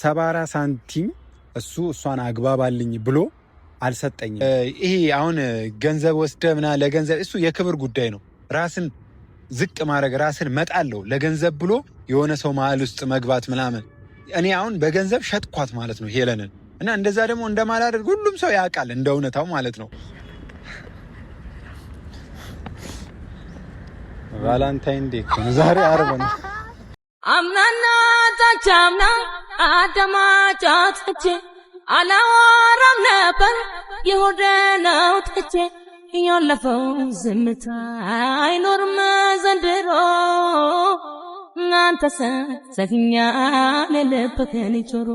74 ሳንቲም እሷን አግባባልኝ ብሎ አልሰጠኝም። ይሄ አሁን ገንዘብ ወስደ ምና ለገንዘብ እሱ የክብር ጉዳይ ነው። ራስን ዝቅ ማድረግ ራስን መጣለው ለገንዘብ ብሎ የሆነ ሰው መሀል ውስጥ መግባት ምናምን። እኔ አሁን በገንዘብ ሸጥኳት ማለት ነው ሄለንን እና እንደዛ ደግሞ እንደማላደርግ ሁሉም ሰው ያውቃል እንደ እውነታው ማለት ነው። ቫላንታይን ዴይ ዛሬ አርብ ነው። አምናና ታቻምና አዳማጫት አላወራም ነበር የሆነው ትቼ ያለፈው ዝምታ አይኖርም ዘንድሮ አንተ ሰፊኛል ልብህን ጆሮ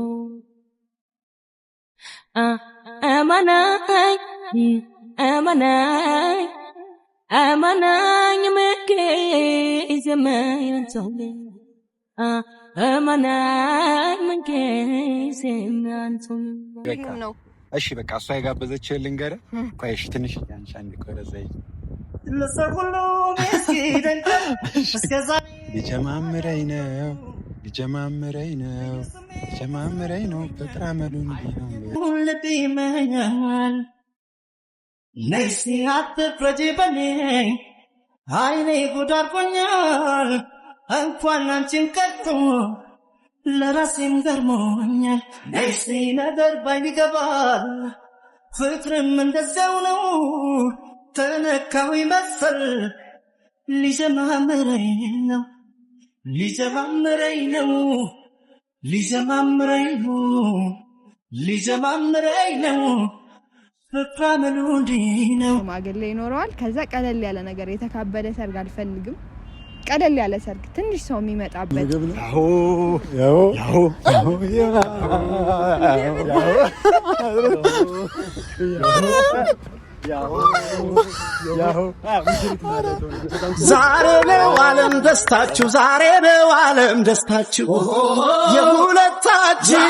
አማናኝ ምንጊዜ የማይንተው አማናኝ ምንጊዜ የማይንተው ነው። እሺ በቃ እሷ የጋበዘችህ ልንገርህ። ቆይ እሺ ትንሽ ያንቺ አንድ ቆረዘይ ሊጀማምረኝ ነው ፍቅር አመሉ እንዲህ ነው ልብ ይመኛል። ነይሲ አትፍረጂ በኔ አይኔ ጉድ አድርጎኛል። እንኳን አንቺን ቀርቶ ለራሴም ገርሞኛል። ነይሲ ነገር ባይን ይገባል ፍቅርም እንደዚያው ነው። ተነካው ይመስል ሊጀማምረኝ ነው ፍቅራመሉ እንዲህ ነው። ማገለ ይኖረዋል። ከዛ ቀለል ያለ ነገር የተካበደ ሰርግ አልፈልግም። ቀለል ያለ ሰርግ ትንሽ ሰው የሚመጣበት ዛሬ ነው ዓለም ደስታችሁ፣ ዛሬ ነው ዓለም ደስታችሁ የሁለታችሁ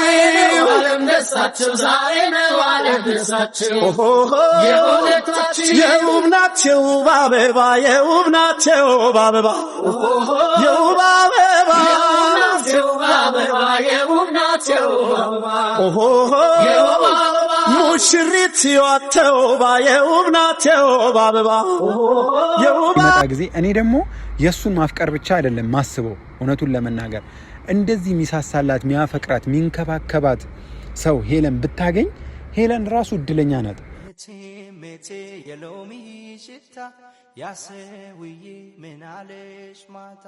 ዓለም ደስታችሁ፣ ዛሬ ነው ዓለም ደስታችሁ የሁለታችሁ የውብ ናቸው አበባ የውብ ናቸው አበባ የውብ አበባ የውብ ናቸው አበባ ሙሽሪት ያተውባ የውብ ናቸው አበባ የውብ ጊዜ እኔ ደግሞ የሱን ማፍቀር ብቻ አይደለም ማስበው። እውነቱን ለመናገር እንደዚህ ሚሳሳላት ሚያፈቅራት ሚንከባከባት ሰው ሄለን ብታገኝ ሄለን ራሱ እድለኛ ናት። ሜቴ የሎሚ ሽታ ያሰውዬ ምን አለሽ ማታ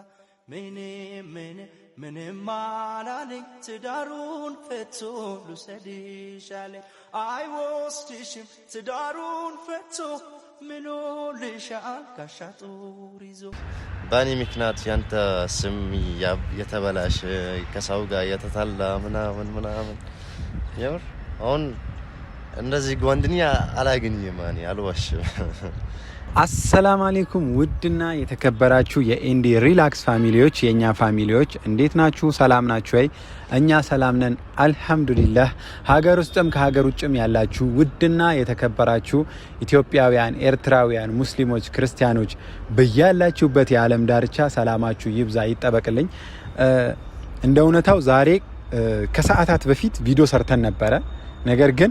ምንም አላለኝ ትዳሩን ፈቶ ልውሰድሽ አለኝ። አይወስድሽም ትዳሩን ፈቶ ምን ልሻል ጋሻ ጦር ይዞ። በእኔ ምክንያት ያንተ ስም የተበላሸ ከሰው ጋር የተጣላ ምናምን የምር አሁን እንደዚህ ጓደኛ አላገኝም ማን አልዋሽም። አሰላሙ አለይኩም ውድና የተከበራችሁ የኤንዲ ሪላክስ ፋሚሊዎች የኛ ፋሚሊዎች እንዴት ናችሁ? ሰላም ናችሁ ወይ? እኛ ሰላም ነን አልহামዱሊላህ። ሀገር ውስጥም ከሀገር ውጭም ያላችሁ ውድና የተከበራችሁ ኢትዮጵያውያን፣ ኤርትራውያን፣ ሙስሊሞች፣ ክርስቲያኖች በያላችሁበት የዓለም ዳርቻ ሰላማችሁ ይብዛ ይጠበቅልኝ። እንደ እውነታው ዛሬ ከሰዓታት በፊት ቪዲዮ ሰርተን ነበረ። ነገር ግን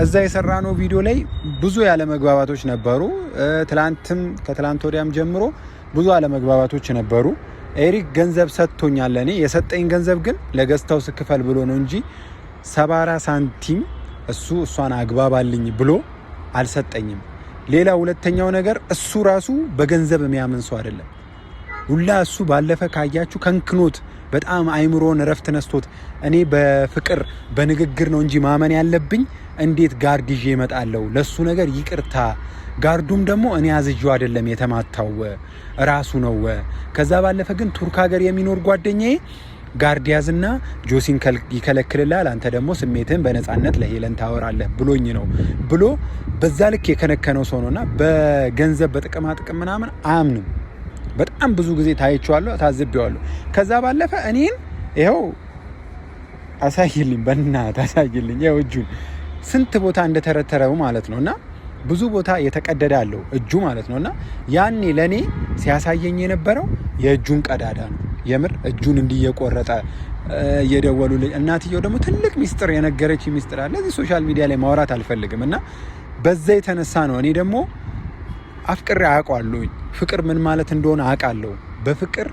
እዛ የሰራነው ቪዲዮ ላይ ብዙ ያለመግባባቶች ነበሩ። ትላንትም ከትላንት ወዲያም ጀምሮ ብዙ ያለመግባባቶች ነበሩ። ኤሪክ ገንዘብ ሰጥቶኛል። እኔ የሰጠኝ ገንዘብ ግን ለገዝታው ስክፈል ብሎ ነው እንጂ 74 ሳንቲም እሷን አግባባልኝ ብሎ አልሰጠኝም። ሌላ ሁለተኛው ነገር እሱ ራሱ በገንዘብ የሚያምን ሰው አይደለም። ሁላ እሱ ባለፈ ካያችሁ ከንክኖት በጣም አይምሮን ረፍት ነስቶት እኔ በፍቅር በንግግር ነው እንጂ ማመን ያለብኝ እንዴት ጋርድ ይዤ እመጣለሁ? ለሱ ነገር ይቅርታ። ጋርዱም ደግሞ እኔ አዝጆ አይደለም የተማታው ራሱ ነው። ከዛ ባለፈ ግን ቱርክ ሀገር የሚኖር ጓደኛዬ ጋርድ ያዝና ጆሲን ይከለክልላል፣ አንተ ደግሞ ስሜትህን በነፃነት ለሄለን ታወራለህ ብሎኝ ነው ብሎ በዛ ልክ የከነከነው ሰው ነውና በገንዘብ በጥቅማ ጥቅም ምናምን አያምንም። በጣም ብዙ ጊዜ ታይቼዋለሁ፣ ታዝቤዋለሁ። ከዛ ባለፈ እኔን ይሄው አሳይልኝ፣ በእናትህ አሳይልኝ። ይሄው እጁን ስንት ቦታ እንደተረተረው ማለት ነውና ብዙ ቦታ የተቀደደ አለው እጁ ማለት ነውና ያኔ ለኔ ሲያሳየኝ የነበረው የእጁን ቀዳዳ ነው። የምር እጁን እንዲየቆረጠ እየደወሉልኝ እናትየው ደግሞ ትልቅ ሚስጥር የነገረች ሚስጥር አለ እዚህ ሶሻል ሚዲያ ላይ ማውራት አልፈልግም እና በዛ የተነሳ ነው እኔ ደግሞ አፍቅሬ አውቃለሁ ፍቅር ምን ማለት እንደሆነ አውቃለሁ በፍቅር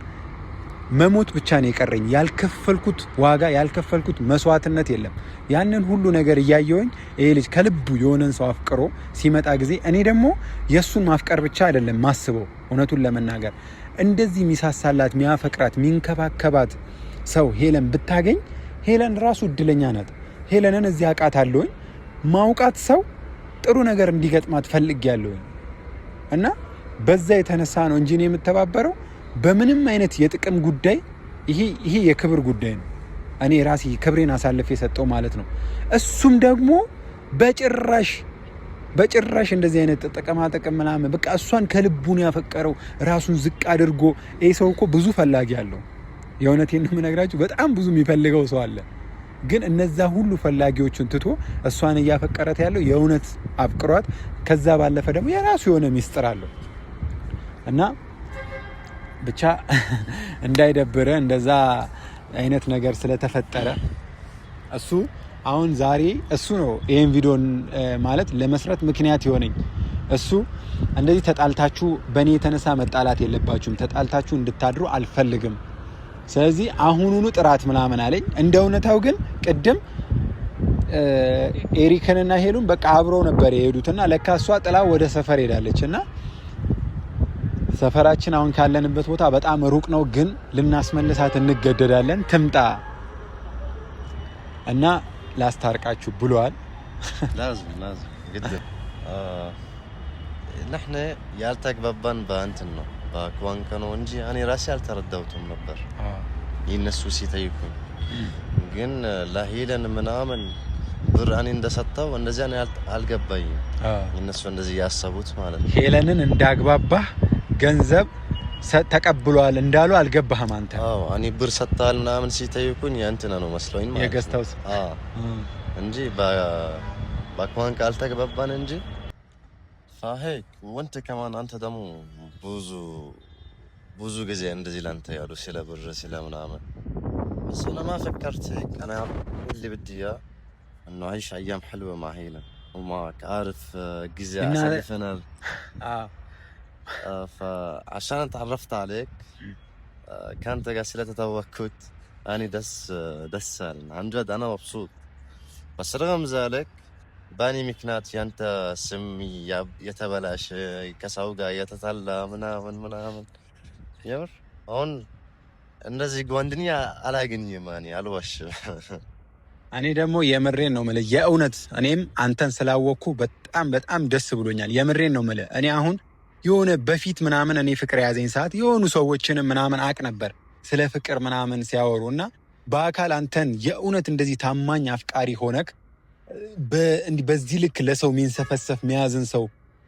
መሞት ብቻ ነው የቀረኝ ያልከፈልኩት ዋጋ ያልከፈልኩት መስዋዕትነት የለም ያንን ሁሉ ነገር እያየሁኝ ይሄ ልጅ ከልቡ የሆነን ሰው አፍቅሮ ሲመጣ ጊዜ እኔ ደግሞ የሱን ማፍቀር ብቻ አይደለም ማስበው እውነቱን ለመናገር እንደዚህ ሚሳሳላት ሚያፈቅራት ሚንከባከባት ሰው ሄለን ብታገኝ ሄለን ራሱ እድለኛ ናት ሄለንን እዚህ አውቃታለሁኝ ማውቃት ሰው ጥሩ ነገር እንዲገጥማት ፈልጌያለሁኝ እና በዛ የተነሳ ነው እንጂ እኔ የምተባበረው በምንም አይነት የጥቅም ጉዳይ ይሄ የክብር ጉዳይ ነው እኔ ራሴ ክብሬን አሳልፌ የሰጠው ማለት ነው እሱም ደግሞ በጭራሽ እንደዚህ አይነት ጥቅም ምናምን በቃ እሷን ከልቡን ያፈቀረው ራሱን ዝቅ አድርጎ ይሄ ሰው እኮ ብዙ ፈላጊ አለው የእውነቴን ነው የምነግራችሁ በጣም ብዙ የሚፈልገው ሰው አለ ግን እነዛ ሁሉ ፈላጊዎችን ትቶ እሷን እያፈቀረት ያለው የእውነት አፍቅሯት ከዛ ባለፈ ደግሞ የራሱ የሆነ ሚስጥር አለው እና ብቻ እንዳይደብረ እንደዛ አይነት ነገር ስለተፈጠረ እሱ አሁን ዛሬ እሱ ነው ይሄን ቪዲዮን ማለት ለመስራት ምክንያት ይሆነኝ እሱ እንደዚህ ተጣልታችሁ በእኔ የተነሳ መጣላት የለባችሁም ተጣልታችሁ እንድታድሩ አልፈልግም ስለዚህ አሁኑኑ ጥራት ምናምን አለኝ እንደ እውነታው ግን ቅድም ኤሪክንና ሄሉን በቃ አብረው ነበር የሄዱትና ለካ እሷ ጥላ ወደ ሰፈር ሄዳለችና ሰፈራችን አሁን ካለንበት ቦታ በጣም ሩቅ ነው ግን ልናስመልሳት እንገደዳለን ትምጣ እና ላስታርቃችሁ ብሏል لازم قد نحن ያልተግባባን በእንትን ነው በኳንካ ነው እንጂ እኔ ራሴ አልተረዳሁትም ነበር ይነሱ ሲጠይቁኝ ግን ለሄለን ምናምን ብር እኔ እንደሰጠው እንደዚህ እኔ አልገባኝም ይነሱ እንደዚህ ያሰቡት ማለት ነው ሄለንን እንዳግባባህ ገንዘብ ተቀብሏል እንዳሉ አልገባህም አንተ አዎ እኔ ብር ሰጣል ምናምን ሲጠይቁኝ እንትና ነው መስሎኝ ማለት የገስታውስ እንጂ በኳንካ አልተግባባን እንጂ فهيك وانت كمان انت دمو بوزو ጊዜ እንደዚህ ላንተ ያሉ ስለ ብር ስለ ምናምን بس انا ما فكرت هيك انا اللي بدي اياه انه اعيش ايام حلوه مع هيلا ومعك عارف ጊዜ አሳልፈናል فعشان تعرفت عليك كانت قاعد ስለተተወኩት انا دس عن جد انا مبسوط بس رغم ذلك باني مكنات ያንተ ስም የተበላሸ ከሰው ጋር የተጣላ ምናምን የምር አሁን እንደዚህ ጓደኛ አላገኝም ማን ያልዋሽ እኔ ደግሞ የምሬን ነው ማለት የእውነት እኔም አንተን ስላወቅኩ በጣም ደስ ብሎኛል የምሬን ነው ማለት እኔ አሁን የሆነ በፊት ምናምን እኔ ፍቅር ያዘኝ ሰዓት የሆኑ ሰዎችን ምናምን አቅ ነበር ስለ ፍቅር ምናምን ሲያወሩና በአካል አንተን የእውነት እንደዚህ ታማኝ አፍቃሪ ሆነክ በዚህ ልክ ለሰው ሚንሰፈሰፍ ሚያዝን ሰው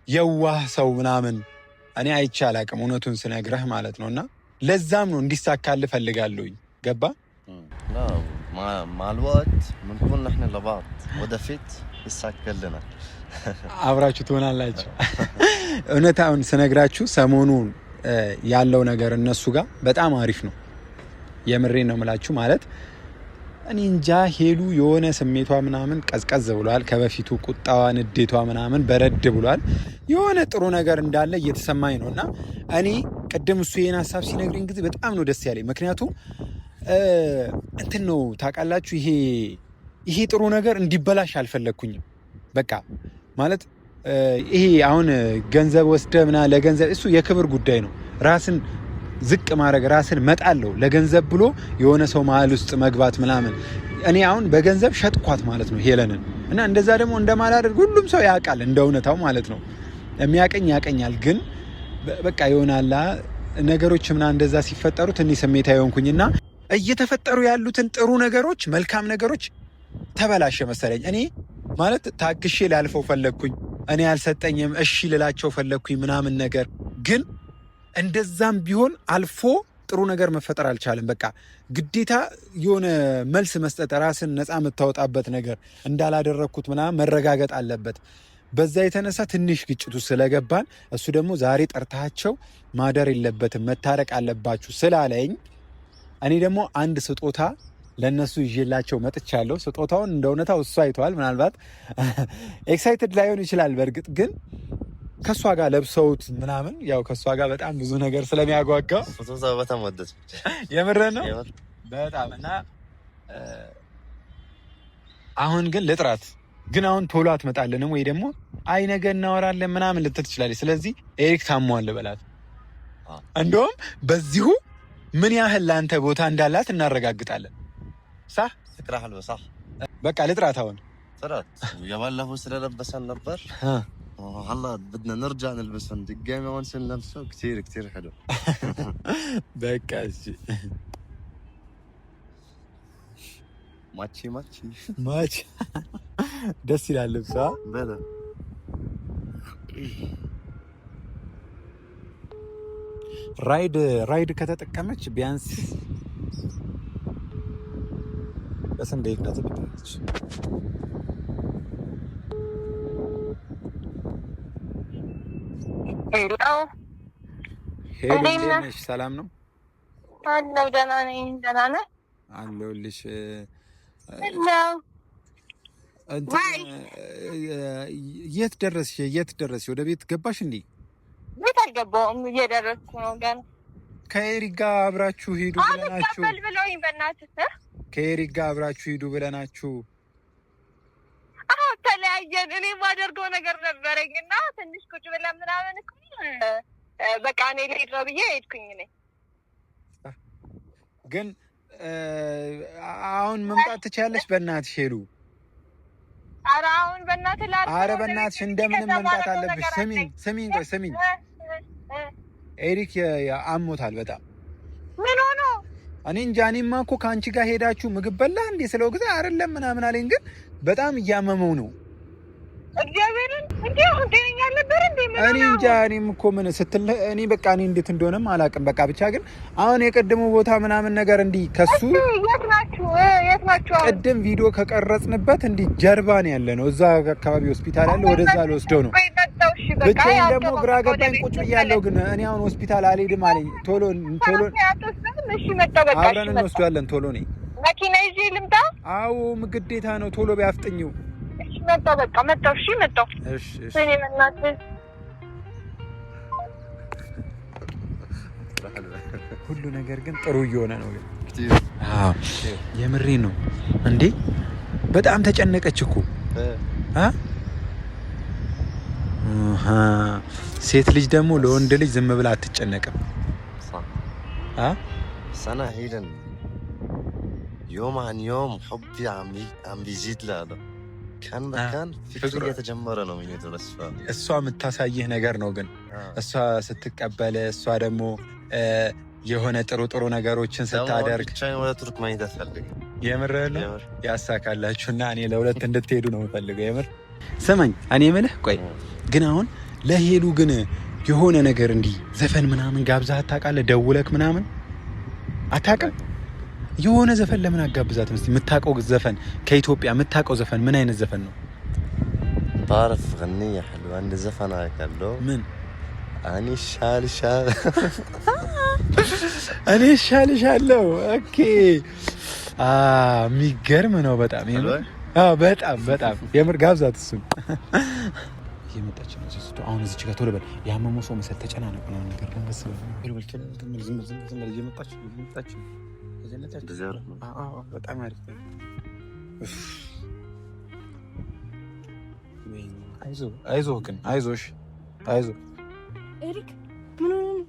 የዋህ ሰው ምናምን እኔ አይቼ አላቅም እውነቱን ስነግረህ ማለት ነውና ለዛም ነው እንዲሳካል ፈልጋለሁኝ ገባ ማልወት ምንኩን نحن ለባጥ ወደፊት ይሳካልናል አብራችሁ ትሆናላችሁ እውነታውን ስነግራችሁ ሰሞኑን ያለው ነገር እነሱ ጋር በጣም አሪፍ ነው የምሬን ነው የምላችሁ ማለት እኔ እንጃ ሄሉ የሆነ ስሜቷ ምናምን ቀዝቀዝ ብሏል ከበፊቱ ቁጣዋ ንዴቷ ምናምን በረድ ብሏል የሆነ ጥሩ ነገር እንዳለ እየተሰማኝ ነውና እኔ ቀደም እሱ የኔ ሐሳብ ሲነግረኝ ጊዜ በጣም ነው ደስ ያለኝ ምክንያቱም እንትን ነው ታውቃላችሁ ይሄ ጥሩ ነገር እንዲበላሽ አልፈለኩኝም በቃ ማለት ይሄ አሁን ገንዘብ ወስደምና ለገንዘብ እሱ የክብር ጉዳይ ነው ራስን ዝቅ ማድረግ ራስን መጣለው ለገንዘብ ብሎ የሆነ ሰው መሃል ውስጥ መግባት ምናምን እኔ አሁን በገንዘብ ሸጥኳት ማለት ነው ሄለንን እና እንደዛ ደግሞ እንደማላደርግ ሁሉም ሰው ያውቃል እንደ እውነታው ማለት ነው ያቀኛል ግን በቃ ይሆናላ ነገሮች ምናምን እንደዛ ሲፈጠሩ ትንሽ ስሜታዊ ሆንኩኝና እየተፈጠሩ ያሉትን ጥሩ ነገሮች መልካም ነገሮች ተበላሸ መሰለኝ እኔ ማለት ታግሼ ላልፈው ፈለኩኝ እኔ ያልሰጠኝም እሺ ልላቸው ፈለኩኝ ምናምን ነገር ግን እንደዛም ቢሆን አልፎ ጥሩ ነገር መፈጠር አልቻለም በቃ ግዴታ የሆነ መልስ መስጠት ራስን ነፃ የምታወጣበት ነገር እንዳላደረኩት ምናምን መረጋገጥ አለበት በዛ የተነሳ ትንሽ ግጭቱ ስለገባን እሱ ደግሞ ዛሬ ጠርታቸው ማደር የለበትም መታረቅ አለባችሁ ስላለኝ እኔ ደግሞ አንድ ስጦታ ለነሱ ይዤላቸው መጥቻለሁ። ስጦታውን እንደውነታው እሱ አይቷል። ምናልባት ኤክሳይትድ ላይሆን ይችላል። በእርግጥ ግን ከሷ ጋር ለብሰውት ምናምን ያው ከሷ ጋር በጣም ብዙ ነገር ስለሚያጓጓ ስጦታው በጣም ወደድኩት። የምር ነው በጣም እና አሁን ግን ልጥራት ግን አሁን ቶሎ አትመጣልንም ወይ ደግሞ አይ ነገ እናወራለን ምናምን ልትል ትችላለች። ስለዚህ ኤሪክ ታሟል በላት። እንደውም በዚሁ ምን ያህል ላንተ ቦታ እንዳላት እናረጋግጣለን። صح ትክራህል በሳህ በቃ ልጥራት አሁን ጥራት ያባለፈው ስለለበሰን ነበር والله بدنا نرجع نلبسهم دقيقة ما نلبسه كثير كثير حلو بقى شيء ماتشي ደስ ይላል ልብሷ በጣም ራይድ ከተጠቀመች ቢያንስ በስንት ደቂቃ ትጠቀመች? ሄሎ ነሽ? ሰላም ነው አለው። ደህና ነኝ። ደህና ነህ? አለሁልሽ። የት ደረስሽ? ወደ ቤት ገባሽ እንዴ? ቤት አልገባሁም፣ እየደረስኩ ነው ገና። ከኤሪክ ጋር አብራችሁ ሂዱ ብለናችሁ ብለውኝ፣ በእናትህ ከኤሪክ ጋር አብራችሁ ሂዱ ብለናችሁ ተለያየን። እኔ የማደርገው ነገር ነበረኝ እና ትንሽ ቁጭ ብለን ምናምን እኮ በቃ እኔ ልሄድ ነው ብዬ ሄድኩኝ። እኔ ግን አሁን መምጣት ትችያለሽ። በእናትሽ ሄዱ። ኧረ አሁን በእናትህ ኧረ በእናትሽ እንደምንም መምጣት አለብሽ። ስሚኝ ኤሪክ አሞታል በጣም። ምን ሆኖ? እኔ እንጃ። እኔማ እኮ ከአንቺ ጋር ሄዳችሁ ምግብ በላ እንዴ ስለው ጊዜ አይደለም ምናምን አለኝ። ግን በጣም እያመመው ነው። እግዚአብሔርን እንዴ ሆንተኛ ነበር እንዴ? እኔ እንጃ። እኔም እኮ ምን ስትል እኔ በቃ እኔ እንዴት እንደሆነም አላውቅም። በቃ ብቻ ግን አሁን የቀደመው ቦታ ምናምን ነገር እንዲህ ከሱ የት ናችሁ? ቅድም ቪዲዮ ከቀረጽንበት እንዲህ ጀርባ ነው ያለ ነው። እዛ አካባቢ ሆስፒታል አለ። ወደዛ ልወስደው ነው። ብቻዬን ደግሞ ግራ ገባኝ። ቁጭ ብያለሁ። ግን እኔ አሁን ሆስፒታል አልሄድም አለኝ። ቶሎ እሺ መጣሁ። በቃ አብረን እንወስደዋለን። ቶሎ ነኝ። መኪና ይዤ ልምጣ? አዎ ግዴታ ነው። ቶሎ ቢያፍጥኝው። እሺ መጣሁ። በቃ መጣሁ። እሺ መጣሁ። እሺ እኔ በእናትህ ሁሉ ነገር ግን ጥሩ እየሆነ ነው። አዎ የምሬን ነው እንዴ። በጣም ተጨነቀች እኮ ሴት ልጅ ደግሞ ለወንድ ልጅ ዝም ብላ አትጨነቅም። سنة هيدا يوم عن يوم حبي عم بيزيد له كان فكرة የተጀመረ ነው ማለት ነው። እሷ የምታሳይህ ነገር ነው። ግን እሷ ስትቀበል እሷ ደግሞ የሆነ ጥሩ ነገሮችን ስታደርግ ብቻዬን ወደ ቱርክ ማየት አልፈልግም። የምር ነው ያሳካላችሁና እኔ ለሁለት እንድትሄዱ ነው የምፈልገው። የምር ስማኝ፣ እኔ የምልህ ቆይ ግን አሁን ለሄሉ ግን የሆነ ነገር እንዲህ ዘፈን ምናምን ጋብዛህ አታውቃለህ? ደውለክ ምናምን አታውቅም? የሆነ ዘፈን ለምን አጋብዛትም? እስቲ የምታውቀው ዘፈን ከኢትዮጵያ የምታውቀው ዘፈን ምን አይነት ዘፈን ነው? بعرف غنية حلوة عند زفن هكذا من أني شال እኔ እሻልሻለሁ። ኦኬ የሚገርም ነው በጣም የምር። በጣም የምር ጋብዛት። እሱን እየመጣች ነው እሱ። አሁን እዚህ ጋር ቶሎ በል። ያመመው ሰው መሰል ተጨናነቁ ነው ነገር ለምበስ በጣም አሪፍ። አይዞህ ግን አይዞሽ ኤሪክ ምን ሆነ?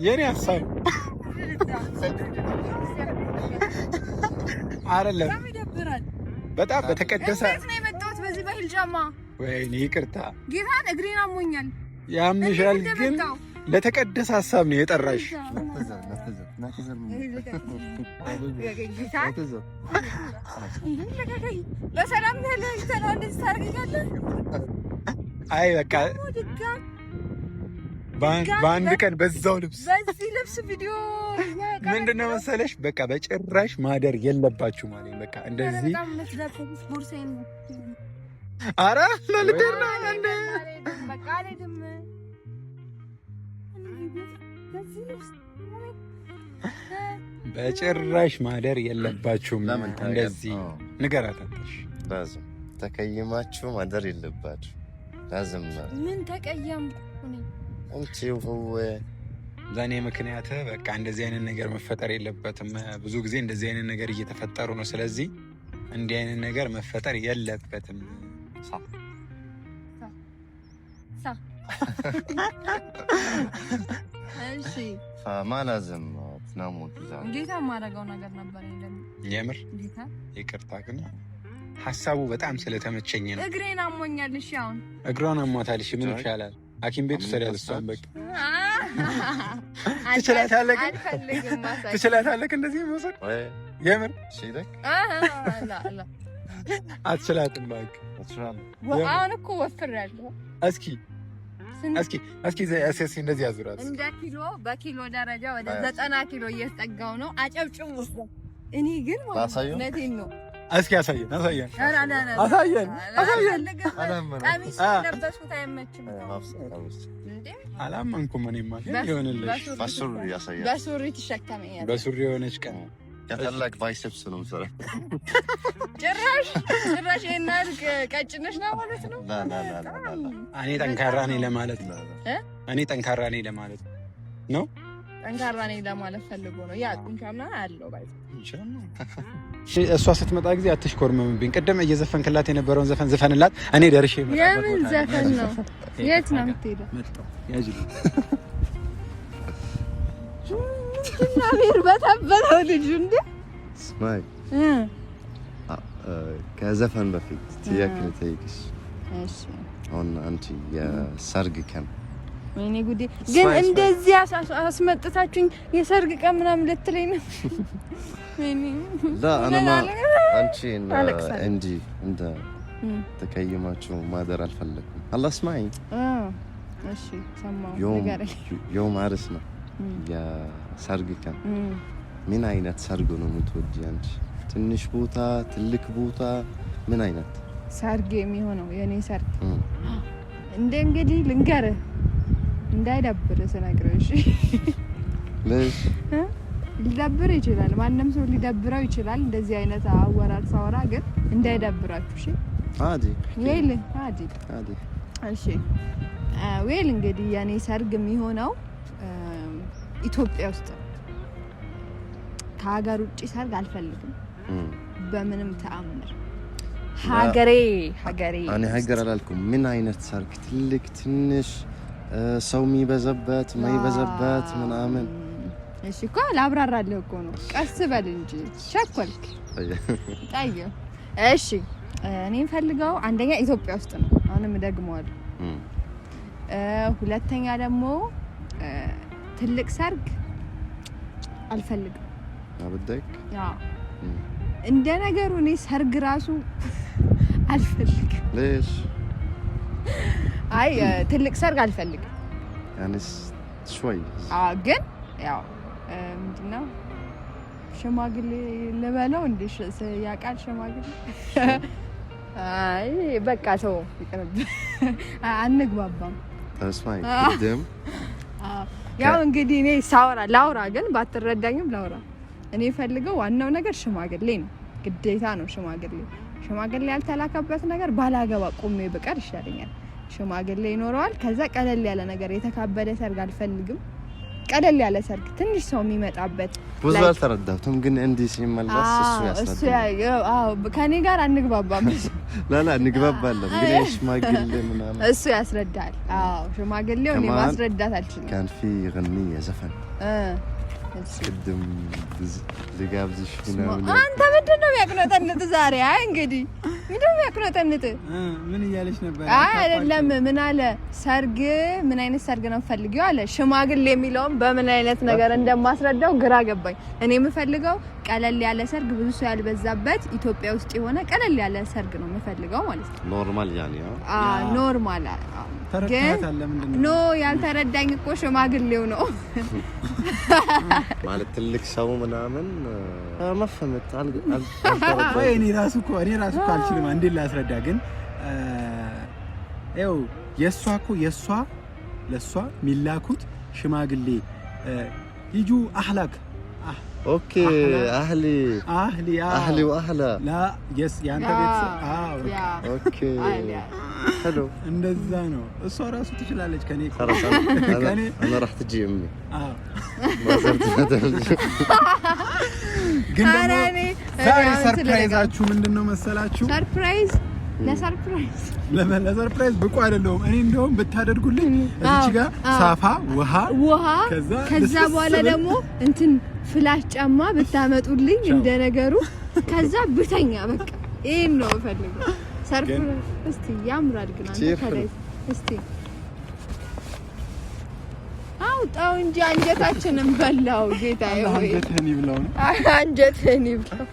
የኔ ሀሳብ አይደለም። በጣም በተቀደሰ ነው የመጣሁት በዚህ በሂልጃማ። ወይኔ ይቅርታ ጌታን እግሬን አሞኛል። ያምሻል ግን ለተቀደሰ ሀሳብ ነው የጠራሽ። በሰላም ተለያይተን እንደዚህ ታደርገኛለህ? አይ በቃ በአንድ ቀን በዛው ልብስ በዚህ ልብስ ቪዲዮ ምንድነው መሰለሽ በቃ በጭራሽ ማደር የለባችሁ ማለት በቃ እንደዚህ አረ ለልደና እንደ በቃ አይደለም በጭራሽ ማደር የለባችሁም እንደዚህ ንገራታለሽ ላዝም ተቀይማችሁ ማደር የለባችሁ ላዝም ምን ተቀየምኩ አንቺ ሁሉ ዛኔ ምክንያት በቃ እንደዚህ አይነት ነገር መፈጠር የለበትም ብዙ ጊዜ እንደዚህ አይነት ነገር እየተፈጠሩ ነው ስለዚህ እንዲህ አይነት ነገር መፈጠር የለበትም እሺ فمالازم تناموا كذا እንዴት ማረጋው ነገር ነበር የምር ይቅርታ ግን ሐሳቡ በጣም ስለተመቸኝ ነው እግሬን አሞኛል እሺ አሁን እግሯን አሟታል እሺ ምን ይሻላል ሐኪም ቤት ወሰዳት እሷን በቃ ትችላታለህ እንደዚህ መውሰድ የምር ሲደክ ላ አትችላትም በቃ አሁን እኮ ወፍራለሁ እስኪ እንደዚህ ያዙራት እንደ ኪሎ በኪሎ ደረጃ ወደ 90 ኪሎ እየተጠጋው ነው አጨብጭቡ እኔ ግን እውነቴን ነው እስኪ አሳየን ቀሚስ ለበስኩት አይመችም አላመንኩም እኔማ ግን ይሆንልሽ በሱሪ ትሸከመኛለሽ በሱሪ የሆነች ቀን ከታላቅ ባይሰፕስ ነው ሰራ ጭራሽ እናል ቀጭነሽ ነው ማለት ነው እኔ ጠንካራ ነኝ ለማለት ነው ጠንካራ ነኝ ለማለት ፈልጎ ነው ያ ጡንቻማ አለው ባይ እሷ ስትመጣ ጊዜ አትሽኮርመምብኝ ቅድም እየዘፈንክላት የነበረውን ዘፈን ዘፈንላት እኔ ደርሼ የምን ዘፈን ነው የት ነው የምትሄደው ያጅሉ ናቢር በተበለው ልጅ እንዴ ስማይ ከዘፈን በፊት ትያክል ተይክሽ እሺ አሁን አንቺ የሰርግ ቀን ወይኔ ጉዴ ግን እንደዚህ አስመጥታችሁኝ የሰርግ ቀን ምናምን ልትለኝ ነው ወይኔ لا انا ما አንቺ እንጂ እንደ ተቀይማችሁ ማደር አልፈለኩም الله اسمعي እሺ ሰማው ነገር يوم عرسنا የሰርግ ቀን ምን አይነት ሰርግ ነው የምትወጂ አንቺ ትንሽ ቦታ ትልቅ ቦታ ምን አይነት ሰርግ የሚሆነው የኔ ሰርግ እንግዲህ ልንገርህ እንዳይደብር ስነግርሽ ለሽ ሊደብር ይችላል ማንንም ሰው ሊደብረው ይችላል እንደዚህ አይነት አወራር ሳወራ ግን እንዳይደብራችሁ እሺ አዲ ወይል አዲ እሺ ወይል እንግዲህ የኔ ሰርግ የሚሆነው ኢትዮጵያ ውስጥ ከሀገር ውጪ ሰርግ አልፈልግም በምንም ተአምር ሀገሬ እኔ ሀገር አላልኩም ምን አይነት ሰርግ ትልቅ ትንሽ ሰው የሚበዛበት ማይበዛበት ምናምን እሺ እኮ ላብራራለሁ እኮ ነው ቀስ በል እንጂ ቸኮልክ ታየ እሺ እኔ ፈልገው አንደኛ ኢትዮጵያ ውስጥ ነው አሁንም ደግመዋለሁ ሁለተኛ ደግሞ ትልቅ ሰርግ አልፈልግም አብደክ ያ እንደ ነገሩ እኔ ሰርግ ራሱ አልፈልግም ليش አይ ትልቅ ሰርግ አልፈልግም يعني شوي ግን ያው ምንድነው ሽማግሌ ለበለው እንዴ ያቃል ሽማግሌ አይ በቃ ተው ይቅርብ አንግባባም ተስፋይ ቅድም ያው እንግዲህ እኔ ላውራ ግን ባትረዳኝም ላውራ እኔ ፈልገው ዋናው ነገር ሽማግሌ ነው ግዴታ ነው ሽማግሌ ያልተላከበት ነገር ባላገባ ቆሜ በቀር ይሻለኛል ሽማግሌ ይኖረዋል ከዛ ቀለል ያለ ነገር የተካበደ ሰርግ አልፈልግም ቀለል ያለ ሰርግ ትንሽ ሰው የሚመጣበት ብዙ አልተረዳሁትም ግን እንዲህ ሲመለስ እሱ አዎ ከኔ ጋር አንግባባም لا እንግባባለን ግን ሽማግሌ ምናምን እሱ ያስረዳል አዎ ሽማግሌው እኔ ማስረዳት አልችልም كان في غنية زفن ቅድም ልጋብዝሽ ምናምን አንተ ምንድነው ያቅነጠንጥ ዛሬ አይ እንግዲህ ምንድነው ያቅነጠንጥ ምን እያለች ነበር አይ አይደለም ምን አለ ሰርግ ምን አይነት ሰርግ ነው ፈልጊው አለ ሽማግሌ የሚለውን በምን አይነት ነገር እንደማስረዳው ግራ ገባኝ እኔ የምፈልገው ቀለል ያለ ሰርግ ብዙ ሰው ያልበዛበት ኢትዮጵያ ውስጥ የሆነ ቀለል ያለ ሰርግ ነው የምፈልገው ማለት ነው ኖርማል ያኔ ኖርማል ተረዳታለ ምንድነው ኖ ያልተረዳኝ እኮ ሽማግሌው ነው ማለት ትልቅ ሰው ምናምን መፈመት እኔ ራሱ እኮ አልችልም እንዴ ላስረዳ ግን ያው የሷ ለሷ ሚላኩት ሽማግሌ ይጁ አህላክ ኦኬ አህሊ ወአህላ لا يس ያንተ ቤት ኦኬ ሄሎ እንደዛ ነው እሷ ራሱ ትችላለች ከኔ انا راح تجي امي ግን ደግሞ ሰርፕራይዛችሁ ምንድነው መሰላችሁ ሰርፕራይዝ ለሰርፕራይዝ ብቁ አይደለም እኔ እንደውም ብታደርጉልኝ እዚህ ጋር ሳፋ ውሃ ከዛ በኋላ ደግሞ እንትን ፍላሽ ጫማ ብታመጡልኝ እንደነገሩ ከዛ ብተኛ በቃ ይሄን ነው ፈልገው ሰርፕራይዝ እስቲ ያምራል ግን አንተ ከላይ እስቲ አውጣው እንጂ አንጀታችንን በላው ጌታዬ ሆይ አንጀትህን ይብላው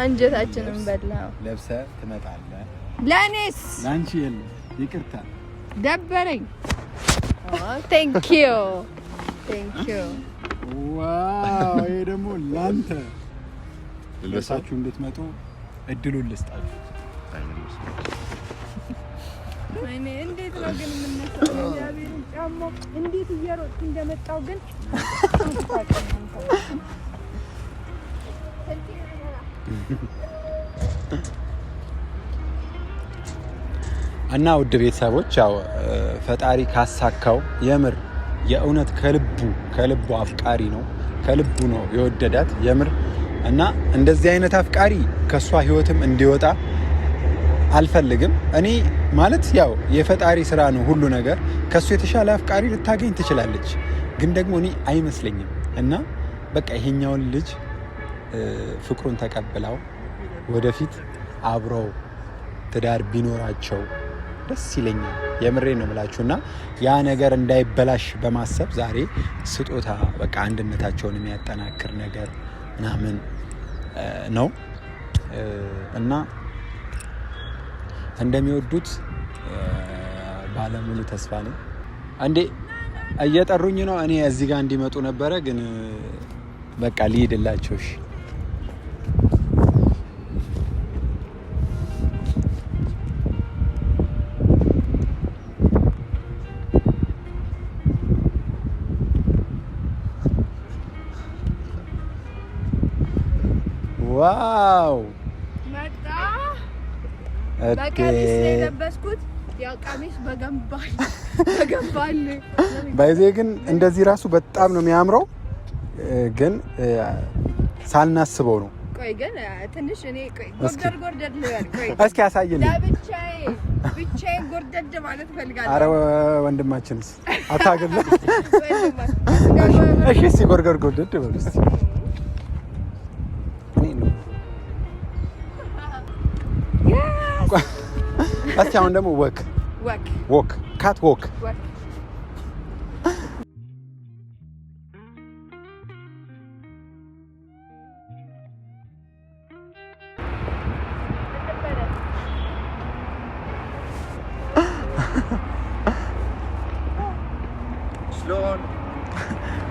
አንጀታችንን በላው ለብሰህ ትመጣለህ ለኔስ ላንቺ የለ ይቅርታ ደበረኝ thank you ዋው ይሄ ደግሞ ላንተ ለሳችሁ እንድትመጡ እድሉን ልስጣችሁ እኔ እንዴት ነው ግን የምነሳው ያቤን ጫማ እንዴት እየሮጥኩ እንደመጣው ግን እና ውድ ቤተሰቦች ያው ፈጣሪ ካሳካው የምር የእውነት ከልቡ አፍቃሪ ነው ከልቡ ነው የወደዳት የምር እና እንደዚህ አይነት አፍቃሪ ከሷ ህይወትም እንዲወጣ አልፈልግም እኔ ማለት ያው የፈጣሪ ስራ ነው ሁሉ ነገር ከሱ የተሻለ አፍቃሪ ልታገኝ ትችላለች ግን ደግሞ እኔ አይመስለኝም እና በቃ ይሄኛውን ልጅ ፍቅሩን ተቀብላው ወደፊት አብረው ትዳር ቢኖራቸው ደስ ይለኛል የምሬ ነው የምላችሁና ያ ነገር እንዳይበላሽ በማሰብ ዛሬ ስጦታ በቃ አንድነታቸውን የሚያጠናክር ነገር ምናምን ነው እና እንደሚወዱት ባለሙሉ ተስፋ ነኝ አንዴ እየጠሩኝ ነው እኔ እዚህ ጋር እንዲመጡ ነበረ ግን በቃ ልሂድላቸው እሺ ዋው መጣ በቀሚስ ለበስኩት ያው ቀሚስ በገንባል ባይዜ ግን እንደዚህ ራሱ በጣም ነው የሚያምረው ግን ሳልናስበው ነው ቆይ ግን ትንሽ እኔ ጎርደድ ልበል ቆይ እስኪ ያሳየኝ ብቻዬ ጎርደድ ማለት ፈልጋለሁ አረ ወንድማችንስ አታገለ እሺ እስኪ ጎርደድ በል እስኪ እስኪ አሁን ደግሞ ወክ ካት ወክ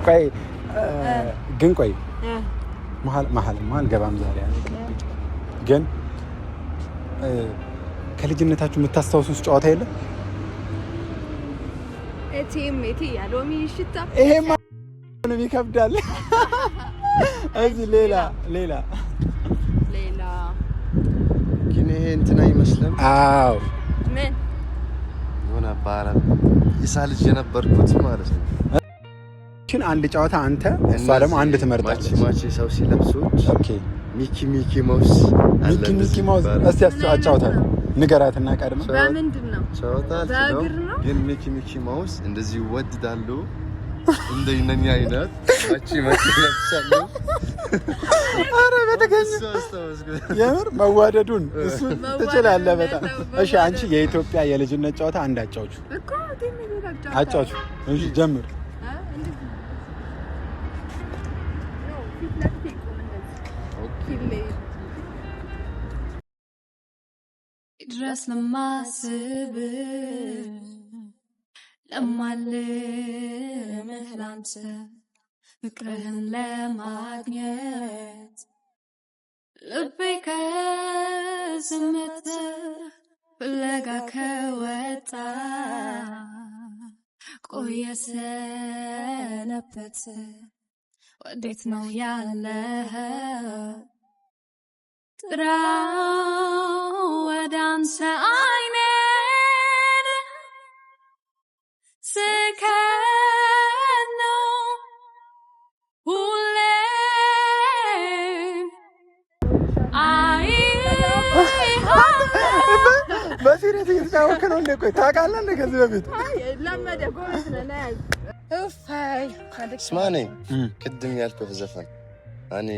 ቆይ ግን ቆይ መሀል ገባም ዛሬ ግን ከልጅነታችሁ የምታስታውሱት ጨዋታ የለም? እቴ ያሎሚ ሽታ ይሄማ ነው ይከብዳል። እዚህ ሌላ ግን ይሄ እንትን አይመስልም? አዎ ምን ሆነ ባላ ይሳልጅ የነበርኩት ማለት ነው። እቺን አንድ ጨዋታ አንተ እሷ ደግሞ አንድ ትመርጣለች። ማቺ ሰው ሲለብሱት ኦኬ ሚኪ ማውስ እስቲ አጫውታ ንገራትና ቀድማ በምንድነው ጨዋታው ግን ሚኪ ማውስ እንደዚህ ወድዳሉ እንደኛ አይነት ማቺ ለብሳሉ። አረ በተገኘ የምር መዋደዱን እሱ ትችላለህ በጣም። እሺ አንቺ የኢትዮጵያ የልጅነት ጨዋታ አንድ አጫውቹ እኮ ትንሽ አጫውቹ። እሺ ጀምር። ኦኬ ድረስ ለማስብ ለማልምህ ላንተ ፍቅርህን ለማግኘት ልቤ ከዝምታ ፍለጋ ከወጣ ቆየ ሰነበት ወዴት ነው ያለኸው ጥራው ወደ አንተ አይኔን ስከነው ሁሌም በሲሪየስ እየተጫወትክ ነው እንዴ? ቆይ ታውቃለህ እንደ ከዚህ በፊት ለመደ ጎበዝ ነህ። ስማኔ ቅድም ያልኩህ ዘፈን እኔ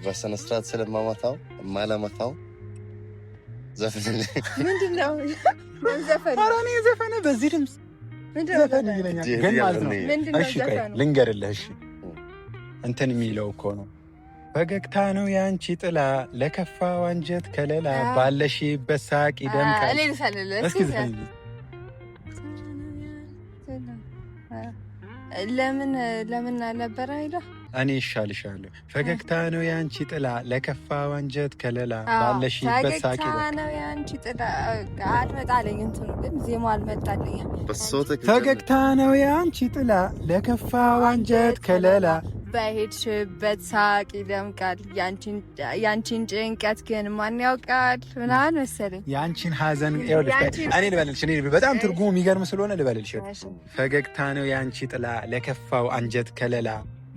በስነ ስርዓት ስለማመታው ማለመታው ዘፈን ምንድነው? ዘፈን ኧረ እኔ ዘፈን በዚህ ድምፅ ዘፈን ይለኛል ግን ማለት ነው። እሺ ቆይ ልንገርልህ። እሺ እንትን የሚለው እኮ ነው ፈገግታ ነው ያንቺ ጥላ ለከፋ አንጀት ከለላ ባለሽበት ሳቅ ይደምቃል። እስኪ ዘፈን ለምን ነበረ አይዳ እኔ ይሻልሻለሁ ፈገግታ ነው ያንቺ ጥላ ለከፋ አንጀት ከለላ ባለሽበት ሳቅ ይደምቃል ነው ያንቺ ጥላ አልመጣልኝ እንትኑ ግን ዜማው አልመጣልኝ። ፈገግታ ነው ያንቺ ጥላ ለከፋ አንጀት ከለላ በሄድሽበት ሳቅ ይደምቃል ያንቺን ጭንቀት ግን ማን ያውቃል ምናምን መሰለኝ ያንቺን ሐዘን እኔ ልበልልሽ። እኔ በጣም ትርጉሙ የሚገርም ስለሆነ ልበልልሽ። ፈገግታ ነው ያንቺ ጥላ ለከፋው አንጀት ከለላ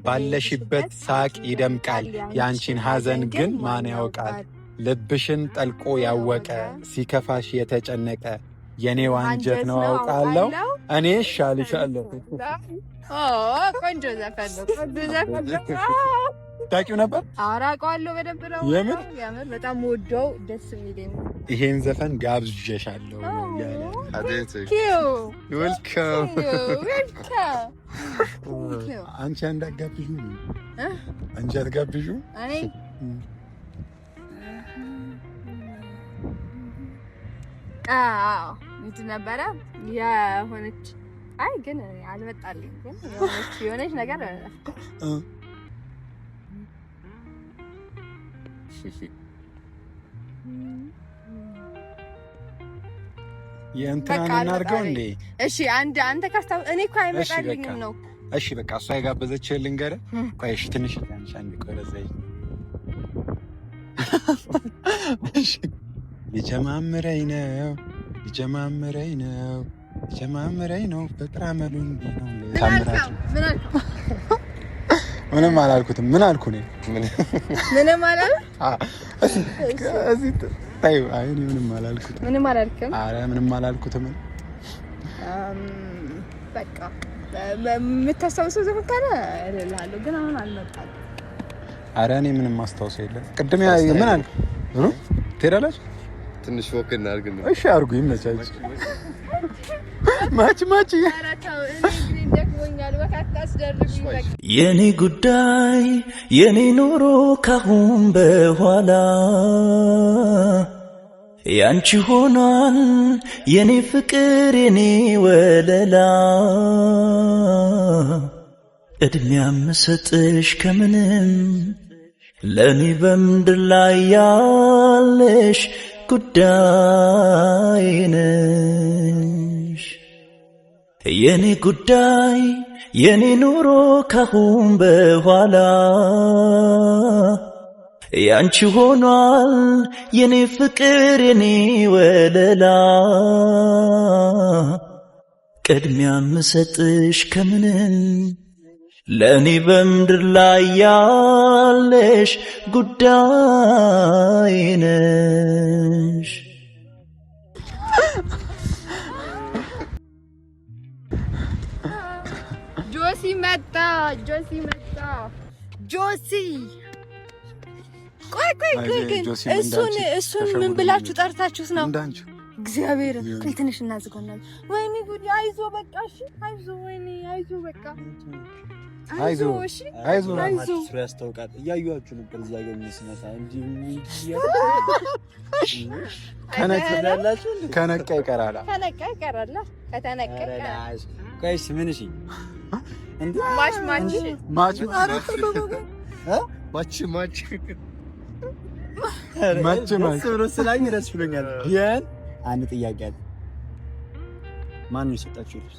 ባለሽበት ሳቅ ይደምቃል ያንቺን ሐዘን ግን ማን ያውቃል ልብሽን ጠልቆ ያወቀ ሲከፋሽ የተጨነቀ የኔው አንጀት ነው አውቃለሁ እኔ እሻልሻለሁ። ቆንጆ ዘፈን ነው። ቆንጆ ዘፈን ነው። ታውቂው ነበር? አውቃለሁ በደንብ ነው። የምር በጣም ወደው ደስ የሚለኝ ይሄን ዘፈን ጋብዤሻለሁ ያለ ዌልካም አንቺ አንዳጋብዡ አንቺ አትጋብዡ እኔ እንትን ነበረ የሆነች አይ ግን አልመጣልኝ ግን የሆነች ነገር የእንትና እናድርገው እንዴ? እሺ አንተ ካስታው እኔ እኮ አይመጣልኝም ነው። እሺ በቃ እሷ የጋበዘችህ ልንገርህ። ቆይ እሺ ትንሽ አንቺ አንድ ቆይ ለዘይ እሺ ሊጀማምረኝ ነው ፍቅር አመሉ እንዴ ነው ታምራችሁ። ምንም አላልኩትም። ምን አልኩ እኔ? ምንም አላል? እዚህ ታዩ። አይ እኔ ምንም አላልኩትም። ምንም አላልክም? ኧረ ምንም አላልኩትም። በቃ የምታስታውሰው ዘፈን ካለ እልልሃለሁ ግን አሁን አልመጣም። ኧረ እኔ ምንም ማስታወሰው የለም። ቅድም ምን አልኩ? ትሄዳላችሁ? ትንሽ ወክ እናድርግ ነው። እሺ አድርጉ፣ ይመቻችሁ። ማች የኔ ጉዳይ የኔ ኑሮ ካሁን በኋላ ያንቺ ሆኗል የኔ ፍቅር የኔ ወለላ እድሜያ ምሰጥሽ ከምንም ለኔ በምድር ላይ ያለሽ ጉዳይ ነሽ የኔ ጉዳይ የኔ ኑሮ ካሁን በኋላ ያንቺ ሆኗል የኔ ፍቅር የኔ ወለላ ቅድሚያ ምሰጥሽ ከምንም ለኔ በምድር ላይ ያለሽ ጉዳይ ነሽ። ጆሲ ቆይ እሱን ምን ብላችሁ ጠርታችሁት ነው? እግዚአብሔር ቆይ ትንሽ እናዝጎናል። ወይኔ ጉድ! አይዞ በቃ እሺ፣ አይዞ ወይኔ አይዞ በቃ አይዞ እሺ አይዞ ስራ ያስታውቃል። እያዩአችሁ ነበር እዛ ጋር የሚስመታ እንጂ ከነቃ ይቀራል። ከተነቃ ቆይስ ምን እሺ እንዴ ማች ብሎ ስላኝ ደስ ብሎኛል። ግን አንድ ጥያቄ አለ። ማን ነው የሰጣችሁ ልብስ?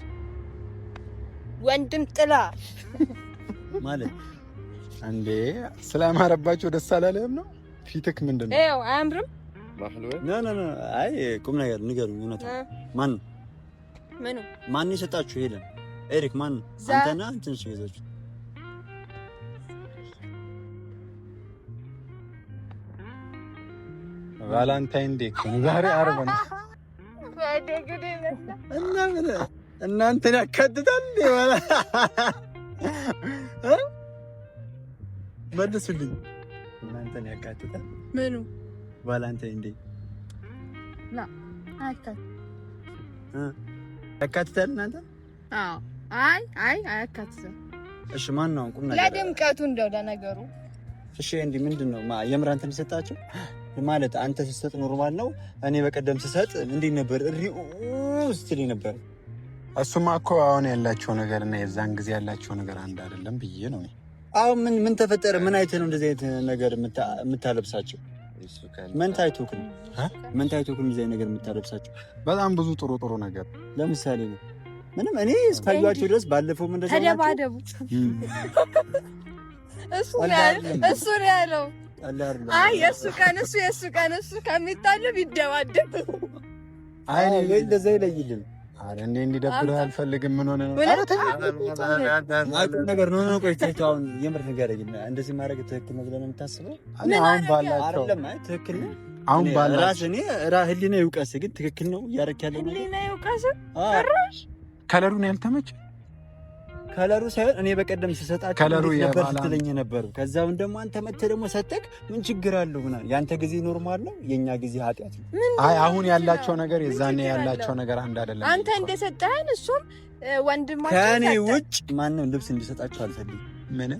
ወንድም ጥላ ማለት እንዴ ስላማረባቸው ደስ አላለህም ነው? ፊትክ ምንድነው? ይኸው አያምርም? ኖ አይ ቁም ነገር ንገሩኝ። እውነት ማን ነው የሰጣችሁ? ሄለን ኤሪክ ማን ነው? አንተና እንትን ሲይዛችሁ ቫላንታይን ዴይ ዛሬ ዓርብ ነው። እና ምን እናንተን ያካትታል ወላ መልሱልኝ። እናንተን ያካትታል ምኑ? ቫላንታይን ዴይ ላ ያካትታል እናንተ? አዎ አይ አያካትትም። እሺ ማን ነው ቁም ነገር ለድምቀቱ እንደው ለነገሩ እሺ እንዴ ምንድነው የምር አንተን ሰጣችሁ ማለት አንተ ስትሰጥ ኖርማል ነው። እኔ በቀደም ስሰጥ እንዴት ነበር ስትለኝ ነበር። እሱማ እኮ አሁን ያላቸው ነገር እና የዛን ጊዜ ያላቸው ነገር አንድ አይደለም ብዬ ነው። አሁን ምን ተፈጠረ? ምን አይተህ ነው እንደዚህ አይነት ነገር የምታለብሳቸው? ምን ታይቶክ ነው እንደዚህ ነገር የምታለብሳቸው? በጣም ብዙ ጥሩ ነገር ለምሳሌ ነው ምንም እኔ እስካዩአቸው ድረስ ባለፈው ምን እንደዛ ተደባደቡ እሱ ነው ያለው። አይ የሱ ቀን እሱ ከሚጣሉ ቢደባደብ አይ ነው እንደዛ ይለይልን። አረ እንዴ እንዲደብርህ አልፈልግም። ምን ሆነ ነው? አረ አቁም ነገር ነው። ቆይ አሁን የምር ንገረኝ። እንደዚህ ማድረግ ትክክል ነው ብለህ ነው የምታስበው? አሁን ባላቸው አይደለም አይ ትክክል ነው። አሁን ባላቸው ራስ እኔ ህሊና ይውቀስ ግን ትክክል ነው እያደረክ ያለው ነገር ህሊና ይውቀስ። አራሽ ከለሩን ያልተመቸ ከለሩ ሳይሆን እኔ በቀደም ስሰጣችሁ ከለሩ ነበር ትለኝ ነበር። ከዛውን ደግሞ አንተ መተህ ደግሞ ሰጠክ። ምን ችግር አለው? ምናምን ያንተ ጊዜ ኖርማል ነው፣ የኛ ጊዜ ኃጢአት ነው። አይ አሁን ያላቸው ነገር የዛኔ ያላቸው ነገር አንድ አይደለም። አንተ እንደሰጠህን እሱም ወንድማችን ከኔ ውጭ ማንም ልብስ እንዲሰጣችሁ አልፈልግም። ምን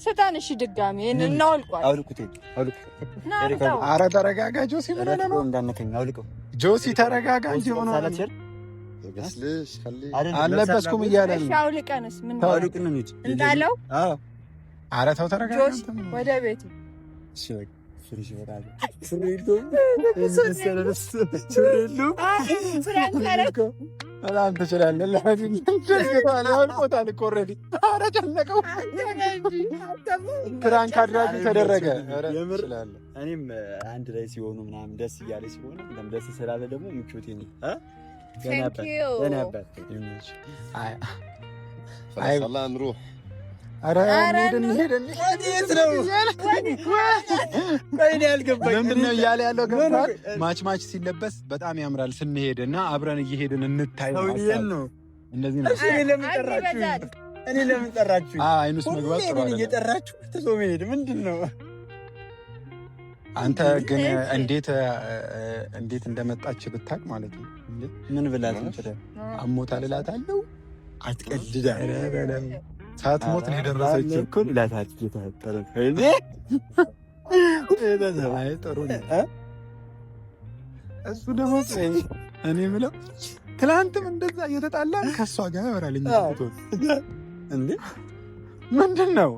ስታን? እሺ ድጋሚ እናውልቋል። አውልቁት። ኧረ ተረጋጋ ጆሲ። ምን ሆነ ነው? እንዳነከኝ አውልቀው ጆሲ ተረጋጋ እንጂ ሆነ አልለበስኩም እያለ ነው። አውልቀንስ ምን ታውልቅን ነው እንዳለው? አዎ ኧረ ተው ተረጋጋ። ጆሲ ወደ ቤቱ በጣም ትችላለህ። አውልቆታል እኮ ኦልሬዲ። ኧረ ጨነቀው። ፕራንክ አድራጊ ተደረገ። እኔም አንድ ላይ ሲሆኑ ምናምን ደስ እያለ ሲሆኑ ደስ ስላለ ደግሞ ምቾቴ ነው። ምንድነው እያለ ያለው? ገብቷል። ማች ሲለበስ በጣም ያምራል ስንሄድ እና አብረን እየሄድን እንታይ ነው። እንደዚህ ነው። እኔ ለምን ጠራችሁ? አይኑስ መግባት ጥሩ አይደለም። እየጠራችሁ ትዞ መሄድ ምንድን ነው? አንተ ግን እንዴት እንደመጣች ብታቅ ማለት ነው። ምን ብላት አሞታል እላታለሁ። አትቀልዳ ሳትሞት ነው የደረሰችው እኮ እላታለሁ። እየተፈጠረ ጥሩ ነው። እሱ ደግሞ እኔ የምለው ትላንትም እንደዛ እየተጣላን ከእሷ ጋር ያወራልኝ እንዴ ምንድን ነው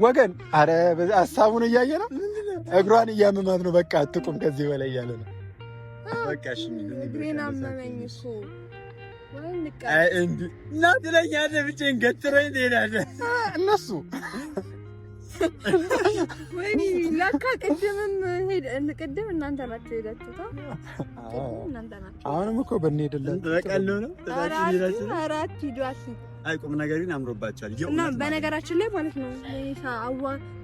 ወገን? አረ ሀሳቡን እያየ ነው። እግሯን እያመማት ነው። በቃ አትቁም ከዚህ በላይ እያለ ነው። በቃ እሺ እግሬን አመመኝ እኮ እና ትለኛለህ። ብቻዬን ገትረኝ ትሄዳለህ። እነሱ ወይኔ ለካ ቅድም እናንተ ናቸው ሄዳችሁታ። አሁንም እኮ ብንሄድለት በቀለው ነው። አራት ሂዷት አይቁም ነገር ግን አምሮባቸዋል። እና በነገራችን ላይ ማለት ነው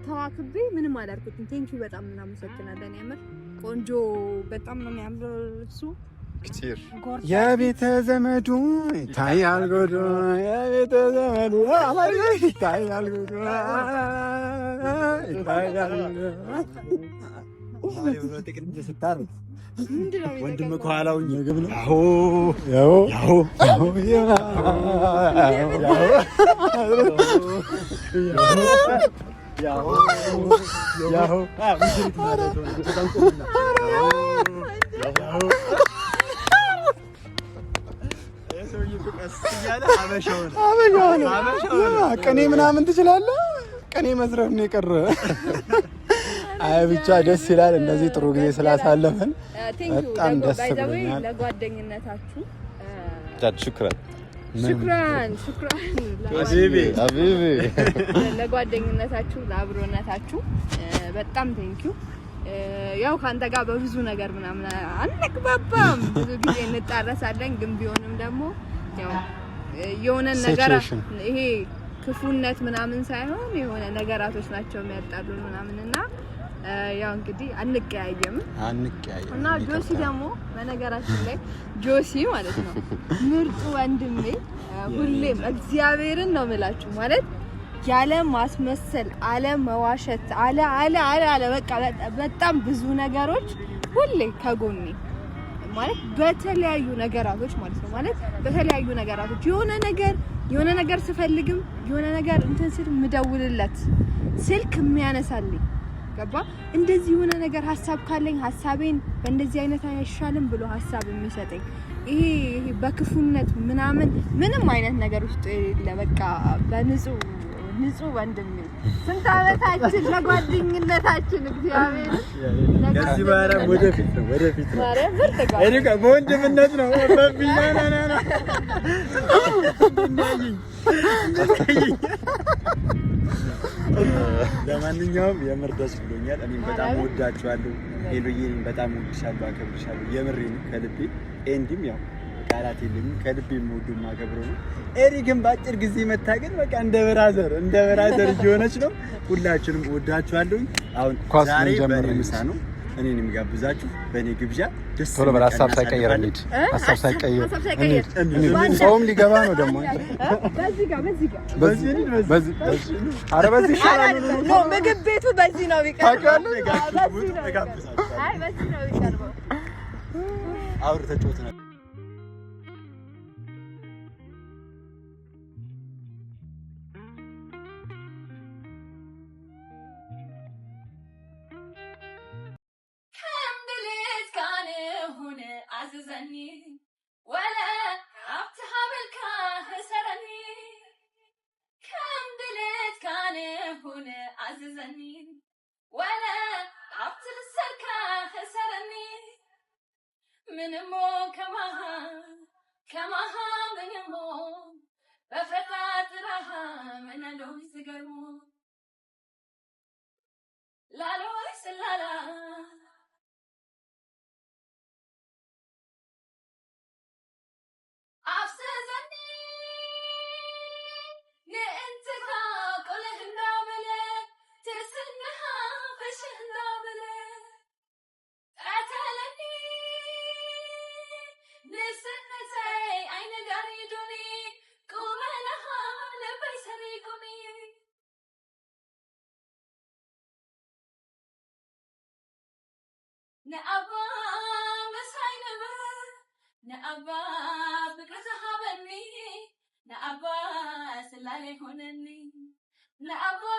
ተዋክቤ ምንም አላልኩትም። ቴንኪው በጣም እናመሰግናለን። ያምር ቆንጆ በጣም ነው የሚያምረው እሱ የቤተ ዘመዱ ይታያል ጎዶ የቤተ ዘመዱ ይታያል ጎዶ ወንድም ከኋላው ምግብ ነው። ቅኔ ምናምን ትችላለህ? ቅኔ መዝረፍ ነው የቀረ። አይ ብቻ ደስ ይላል። እንደዚህ ጥሩ ጊዜ ስላሳለፈን በጣም ደስ ብሎኛል። ለጓደኝነታችሁ ሹክራን ለጓደኝነታችሁ ለአብሮነታችሁ በጣም ቴንኪው። ያው ካንተ ጋር በብዙ ነገር ምናምን አንግባባም፣ ብዙ ጊዜ እንጣረሳለን። ግን ቢሆንም ደግሞ ያው የሆነ ነገር ይሄ ክፉነት ምናምን ሳይሆን የሆነ ነገራቶች ናቸው የሚያጣሉን ምናምንና ያው እንግዲህ አንቀያየም እና ጆሲ ደግሞ በነገራችን ላይ ጆሲ ማለት ነው ምርጡ ወንድሜ፣ ሁሌም እግዚአብሔርን ነው የምላችሁ ማለት ያለ ማስመሰል አለ መዋሸት አለ በቃ በጣም ብዙ ነገሮች ሁሌ ከጎኔ ማለት በተለያዩ ነገራቶች ማለት ነው ማለት በተለያዩ ነገራቶች የሆነ ነገር ስፈልግም የሆነ ነገር እንትን ስል ምደውልለት ስልክ የሚያነሳልኝ ገባ። እንደዚህ የሆነ ነገር ሐሳብ ካለኝ ሐሳቤን በእንደዚህ አይነት አይሻልም ብሎ ሐሳብ የሚሰጠኝ ይሄ በክፉነት ምንም አይነት ነገር ውስጥ ለበቃ በንጹህ ወንድሜ ስንት ዓመታችን ለጓደኝነታችን እግዚአብሔር ከዚህ በኋላ ወደፊት ነው በወንድምነት ነው በቢናናና ለማንኛውም የምር ደስ ብሎኛል። እኔም በጣም ወዳችኋለሁ። ሄሎዬ በጣም ወድሻለሁ፣ አከብርሻለሁ። የምሬን ከልቤ ኤንዲም ያው ቃላት የለኝም። ከልቤ የምወደው ማከብረው ነው። ኤሪክም በአጭር ጊዜ መታገል በቃ እንደ ብራዘር እየሆነች ነው። ሁላችንም ወዳችኋለሁ። አሁን ዛሬ በእኔ ምሳ ነው እኔን የሚጋብዛችሁ በእኔ ግብዣ ደስ ቶሎ በል ሀሳብ ሳይቀየር እንሂድ። ሀሳብ ሳይቀየር ሰውም ሊገባ ነው ደግሞ በዚህ ኧረ በዚህ ይሻላል ነው ምግብ ቤቱ በዚህ ነው ቢቀርበው አውር ተጫወት ነው عززني ولا عبتها بالكهسرني كم دلت كان هنا عززني ولا عبت السركة خسرني من مو كماها من مو بفتات راها من لوي سقرمو لا لوي سلالا نأبا مساينبا نأبا بكرتها بني نأبا سلالي هونني نأبا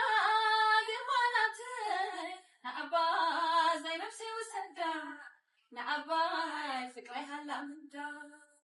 قرباناتي نأبا زي نفسي وسدا نأبا فكري هلا من دا